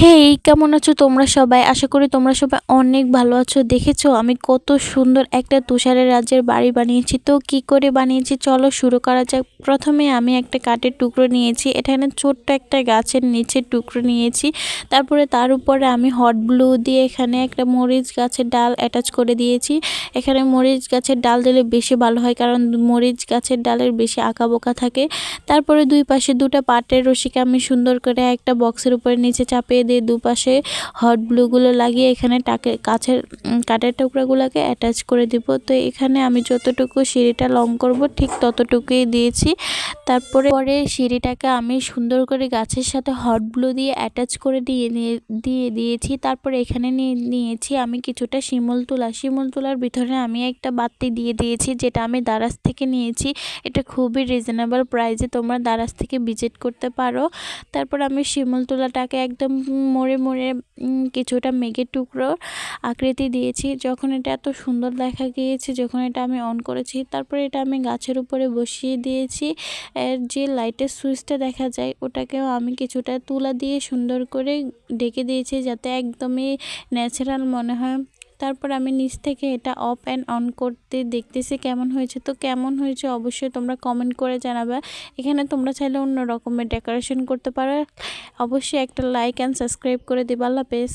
হেই, কেমন আছো তোমরা সবাই? আশা করি তোমরা সবাই অনেক ভালো আছো। দেখেছো আমি কত সুন্দর একটা তুষারের রাজ্যের বাড়ি বানিয়েছি। তো কি করে বানিয়েছি চলো শুরু করা যাক। প্রথমে আমি একটা কাঠের টুকরো নিয়েছি, এখানে ছোট্ট একটা গাছের নিচের টুকরো নিয়েছি। তারপরে তার উপরে আমি হট ব্লু দিয়ে এখানে একটা মরিচ গাছের ডাল অ্যাটাচ করে দিয়েছি। এখানে মরিচ গাছের ডাল দিলে বেশি ভালো হয়, কারণ মরিচ গাছের ডালের বেশি আঁকাবোকা থাকে। তারপরে দুই পাশে দুটো পাটের রশিকে আমি সুন্দর করে একটা বক্সের উপরে নিচে চাপিয়ে দিয়ে দুপাশে হট ব্লুগুলো লাগিয়ে এখানে কাঠের টুকরাগুলোকে অ্যাটাচ করে দিব। তো এখানে আমি যতটুকু সিঁড়িটা লং করব ঠিক ততটুকুই দিয়েছি। তারপরে সিঁড়িটাকে আমি সুন্দর করে গাছের সাথে হট ব্লু দিয়ে অ্যাটাচ করে দিয়েছি। তারপরে এখানে নিয়েছি আমি কিছুটা শিমুল তুলার ভিতরে আমি একটা বাতি দিয়ে দিয়েছি, যেটা আমি দারাজ থেকে নিয়েছি। এটা খুবই রিজনেবল প্রাইসে তোমরা দারাজ থেকে ভিজিট করতে পারো। তারপর আমি শিমুল তুলাটাকে একদম মোড়ে কিছুটা মেঘের টুকরো আকৃতি দিয়েছি। যখন এটা এত সুন্দর দেখা গিয়েছে যখন এটা আমি অন করেছি, তারপরে এটা আমি গাছের উপরে বসিয়ে দিয়েছি। এর যে লাইটের সুইচটা দেখা যায় ওটাকেও আমি কিছুটা তুলা দিয়ে সুন্দর করে ঢেকে দিয়েছি, যাতে একদমই ন্যাচারাল মনে হয়। তারপর আমি নিচ থেকে এটা অফ অ্যান্ড অন করতে দেখতেছি কেমন হয়েছে। তো কেমন হয়েছে অবশ্যই তোমরা কমেন্ট করে জানাবে। এখানে তোমরা চাইলে অন্য রকমের ডেকোরেশন করতে পারো। অবশ্যই একটা লাইক অ্যান্ড সাবস্ক্রাইব করে দিবা। আল্লাহ হাফেজ।